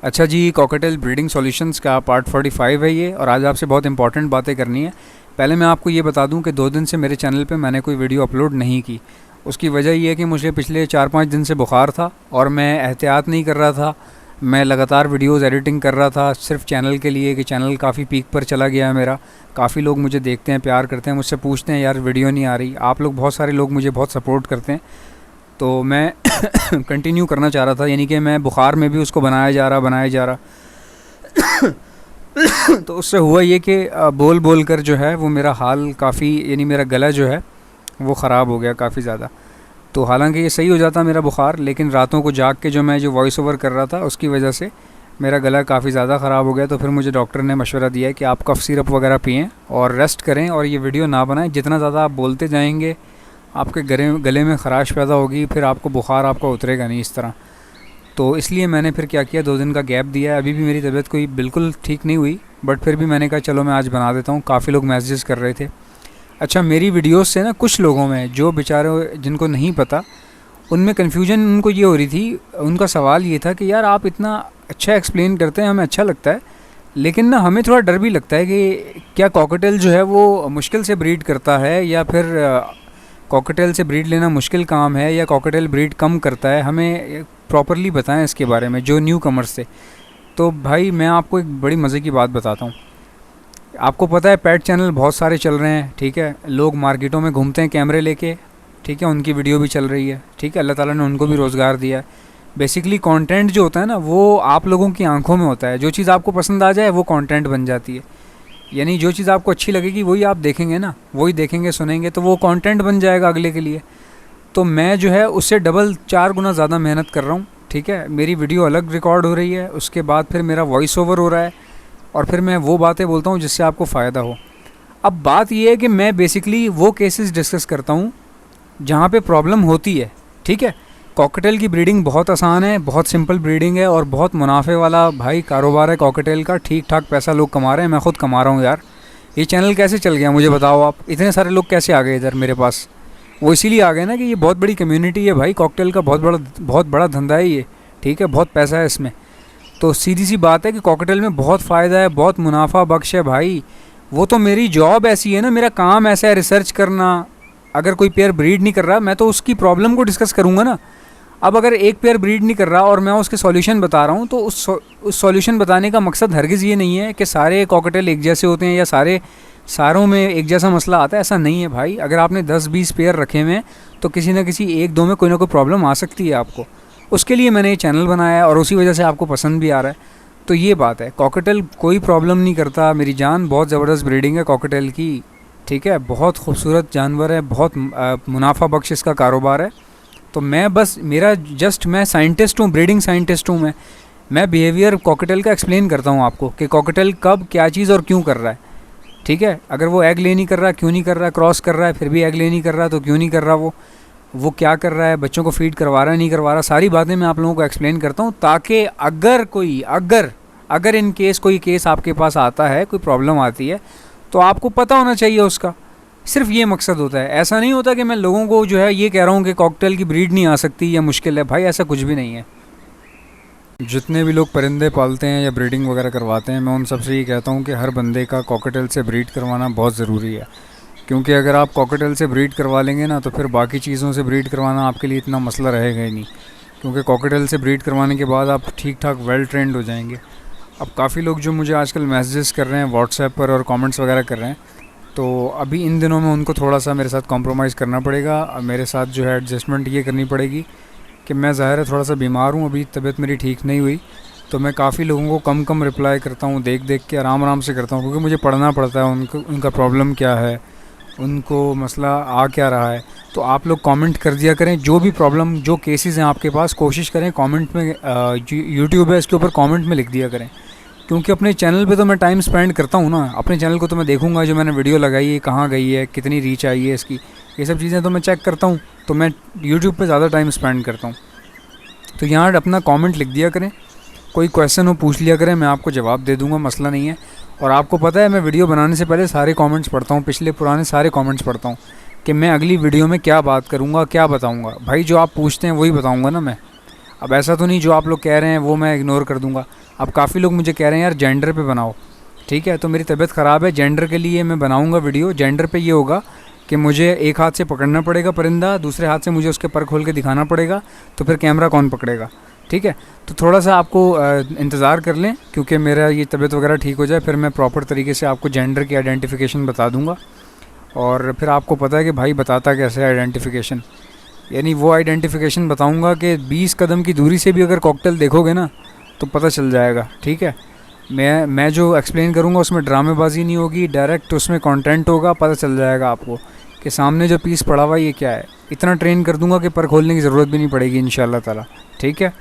अच्छा जी, cocktail breeding solutions का part 45 है ये, और आज आपसे बहुत इंपॉर्टेंट बातें करनी है। पहले मैं आपको ये बता दूं कि 2 दिन से मेरे चैनल पे मैंने कोई वीडियो अपलोड नहीं की। उसकी वजह ये है कि मुझे पिछले 4-5 दिन से बुखार था और मैं एहतियात नहीं कर रहा था। मैं लगातार वीडियोस एडिटिंग कर रहा था सिर्फ चैनल के लिए कि चैनल काफ़ी पीक पर चला गया है मेरा। काफ़ी लोग मुझे देखते हैं, प्यार करते हैं, मुझसे पूछते हैं यार वीडियो नहीं आ रही। आप लोग बहुत सारे लोग मुझे बहुत सपोर्ट करते हैं, तो मैं कंटिन्यू करना चाह रहा था, यानी कि मैं बुखार में भी उसको बनाया जा रहा। तो उससे हुआ ये कि बोल बोल कर जो है वो मेरा हाल काफ़ी, यानी मेरा गला जो है वो ख़राब हो गया काफ़ी ज़्यादा। तो हालांकि ये सही हो जाता मेरा बुखार, लेकिन रातों को जाग के जो वॉइस ओवर कर रहा था उसकी वजह से मेरा गला काफ़ी ज़्यादा ख़राब हो गया। तो फिर मुझे डॉक्टर ने मशवरा दिया है कि आप कफ़ सिरप वगैरह पिएँ और रेस्ट करें और ये वीडियो ना बनाएं। जितना ज़्यादा आप बोलते जाएंगे आपके गले में ख़राश पैदा होगी, फिर आपको बुखार आपका उतरेगा नहीं इस तरह। तो इसलिए मैंने फिर क्या किया, 2 दिन का गैप दिया है। अभी भी मेरी तबीयत कोई बिल्कुल ठीक नहीं हुई, बट फिर भी मैंने कहा चलो मैं आज बना देता हूँ। काफ़ी लोग मैसेजेस कर रहे थे। अच्छा, मेरी वीडियोस से ना कुछ लोगों में जो बेचारे जिनको नहीं पता, उनमें कन्फ्यूजन उनको ये हो रही थी। उनका सवाल ये था कि यार आप इतना अच्छा एक्सप्लेन करते हैं, हमें अच्छा लगता है, लेकिन ना हमें थोड़ा डर भी लगता है कि क्या कॉकटेल जो है वो मुश्किल से ब्रीड करता है, या फिर कॉकटेल से ब्रीड लेना मुश्किल काम है, या कॉकटेल ब्रीड कम करता है। हमें प्रॉपरली बताएं इसके बारे में, जो न्यू कमर्स थे। तो भाई मैं आपको एक बड़ी मज़े की बात बताता हूँ। आपको पता है पेट चैनल बहुत सारे चल रहे हैं, ठीक है। लोग मार्केटों में घूमते हैं कैमरे लेके, ठीक है, उनकी वीडियो भी चल रही है, ठीक है। अल्लाह ताला ने उनको भी रोज़गार दिया है। बेसिकली कंटेंट जो होता है ना वो आप लोगों की आंखों में होता है। जो चीज़ आपको पसंद आ जाए वो कंटेंट बन जाती है। यानी जो चीज़ आपको अच्छी लगेगी वही आप देखेंगे ना, वही देखेंगे सुनेंगे, तो वो कंटेंट बन जाएगा अगले के लिए। तो मैं जो है उससे डबल 4 गुना ज़्यादा मेहनत कर रहा हूँ, ठीक है। मेरी वीडियो अलग रिकॉर्ड हो रही है, उसके बाद फिर मेरा वॉइस ओवर हो रहा है, और फिर मैं वो बातें बोलता हूँ जिससे आपको फ़ायदा हो। अब बात ये है कि मैं बेसिकली वो केसेस डिस्कस करता हूँ जहाँ पे प्रॉब्लम होती है, ठीक है। कॉकटेल की ब्रीडिंग बहुत आसान है, बहुत सिंपल ब्रीडिंग है और बहुत मुनाफे वाला भाई कारोबार है कॉकटेल का। ठीक ठाक पैसा लोग कमा रहे हैं, मैं ख़ुद कमा रहा हूँ यार। ये चैनल कैसे चल गया मुझे बताओ आप? इतने सारे लोग कैसे आ गए इधर मेरे पास? वो इसीलिए आ गए ना कि ये बहुत बड़ी कम्युनिटी है भाई, कॉकटेल का बहुत बड़ा धंधा है ये, ठीक है। बहुत पैसा है इसमें। तो सीधी सी बात है कि कॉकटेल में बहुत फ़ायदा है, बहुत मुनाफा बख्श है भाई। वो तो मेरी जॉब ऐसी है ना, मेरा काम ऐसा है रिसर्च करना। अगर कोई पेयर ब्रीड नहीं कर रहा, मैं तो उसकी प्रॉब्लम को डिस्कस करूँगा ना। अब अगर एक पेयर ब्रीड नहीं कर रहा और मैं उसके सॉल्यूशन बता रहा हूँ, तो उस सॉल्यूशन बताने का मकसद हरगिज़ ये नहीं है कि सारे कॉकटेल एक जैसे होते हैं या सारों में एक जैसा मसला आता है। ऐसा नहीं है भाई। अगर आपने 10-20 पेयर रखे हुए हैं तो किसी न किसी 1-2 में कोई ना कोई प्रॉब्लम आ सकती है आपको। उसके लिए मैंने ये चैनल बनाया है और उसी वजह से आपको पसंद भी आ रहा है। तो ये बात है, कॉकटेल कोई प्रॉब्लम नहीं करता मेरी जान। बहुत ज़बरदस्त ब्रीडिंग है कॉकटेल की, ठीक है। बहुत खूबसूरत जानवर है, बहुत मुनाफा बख्श इसका कारोबार है। तो मैं बस मैं साइंटिस्ट हूँ, ब्रीडिंग साइंटिस्ट हूँ मैं बिहेवियर कॉकटेल का एक्सप्लेन करता हूँ आपको कि कॉकटेल कब क्या चीज़ और क्यों कर रहा है, ठीक है। अगर वो एग ले नहीं कर रहा, क्यों नहीं कर रहा, क्रॉस कर रहा है फिर भी एग ले नहीं कर रहा तो क्यों नहीं कर रहा, वो क्या कर रहा है, बच्चों को फीड करवा रहा है नहीं करवा रहा, सारी बातें मैं आप लोगों को एक्सप्लेन करता हूँ, ताकि अगर इन केस कोई केस आपके पास आता है, कोई प्रॉब्लम आती है, तो आपको पता होना चाहिए उसका। सिर्फ ये मकसद होता है। ऐसा नहीं होता कि मैं लोगों को जो है ये कह रहा हूँ कि कॉकटेल की ब्रीड नहीं आ सकती या मुश्किल है, भाई ऐसा कुछ भी नहीं है। जितने भी लोग परिंदे पालते हैं या ब्रीडिंग वगैरह करवाते हैं, मैं उन सबसे ये कहता हूँ कि हर बंदे का कॉकटेल से ब्रीड करवाना बहुत ज़रूरी है। क्योंकि अगर आप कॉकटेल से ब्रीड करवा लेंगे ना, तो फिर बाकी चीज़ों से ब्रीड करवाना आपके लिए इतना मसला रहेगा ही नहीं। क्योंकि कॉकटेल से ब्रीड करवाने के बाद आप ठीक ठाक वेल ट्रेंड हो जाएंगे। अब काफ़ी लोग जो मुझे आजकल मैसेजेस कर रहे हैं व्हाट्सएप पर और कमेंट्स वगैरह कर रहे हैं, तो अभी इन दिनों में उनको थोड़ा सा मेरे साथ कॉम्प्रोमाइज़ करना पड़ेगा। मेरे साथ जो है एडजस्टमेंट ये करनी पड़ेगी कि मैं ज़ाहिर है थोड़ा सा बीमार हूँ, अभी तबीयत मेरी ठीक नहीं हुई, तो मैं काफ़ी लोगों को कम रिप्लाई करता हूँ, देख के आराम से करता हूँ, क्योंकि मुझे पढ़ना पड़ता है उनका प्रॉब्लम क्या है, उनको मसला आ क्या रहा है। तो आप लोग कमेंट कर दिया करें, जो भी प्रॉब्लम, जो केसेस हैं आपके पास, कोशिश करें कमेंट में, यूट्यूब है इसके ऊपर कमेंट में लिख दिया करें। क्योंकि अपने चैनल पे तो मैं टाइम स्पेंड करता हूँ ना, अपने चैनल को तो मैं देखूँगा, जो मैंने वीडियो लगाई है कहाँ गई है, कितनी रीच आई है इसकी, ये सब चीज़ें तो मैं चेक करता हूँ। तो मैं यूट्यूब पे ज़्यादा टाइम स्पेंड करता हूँ। तो यहाँ अपना कमेंट लिख दिया करें, कोई क्वेश्चन हो पूछ लिया करें, मैं आपको जवाब दे दूँगा, मसला नहीं है। और आपको पता है मैं वीडियो बनाने से पहले सारे कमेंट्स पढ़ता हूँ, पिछले पुराने सारे कमेंट्स पढ़ता हूँ कि मैं अगली वीडियो में क्या बात करूँगा, क्या बताऊँगा। भाई जो आप पूछते हैं वही बताऊँगा ना मैं। अब ऐसा तो नहीं जो आप लोग कह रहे हैं वो मैं इग्नोर कर दूंगा। अब काफ़ी लोग मुझे कह रहे हैं यार जेंडर पे बनाओ, ठीक है, तो मेरी तबीयत ख़राब है, जेंडर के लिए मैं बनाऊंगा वीडियो। जेंडर पे ये होगा कि मुझे एक हाथ से पकड़ना पड़ेगा परिंदा, दूसरे हाथ से मुझे उसके पर खोल के दिखाना पड़ेगा, तो फिर कैमरा कौन पकड़ेगा, ठीक है। तो थोड़ा सा आपको इंतज़ार कर लें, क्योंकि मेरा ये तबीयत वगैरह ठीक हो जाए फिर मैं प्रॉपर तरीके से आपको जेंडर की आइडेंटिफिकेशन बता दूंगा। और फिर आपको पता है कि भाई बताता कैसे है आइडेंटिफिकेशन, यानी वो आइडेंटिफिकेशन बताऊंगा कि 20 कदम की दूरी से भी अगर कॉकटेल देखोगे ना तो पता चल जाएगा, ठीक है। मैं जो एक्सप्लेन करूँगा उसमें ड्रामेबाजी नहीं होगी, डायरेक्ट उसमें कंटेंट होगा, पता चल जाएगा आपको कि सामने जो पीस पड़ा हुआ ये क्या है। इतना ट्रेन कर दूंगा कि पर खोलने की ज़रूरत भी नहीं पड़ेगी इंशाल्लाह ताला, ठीक है।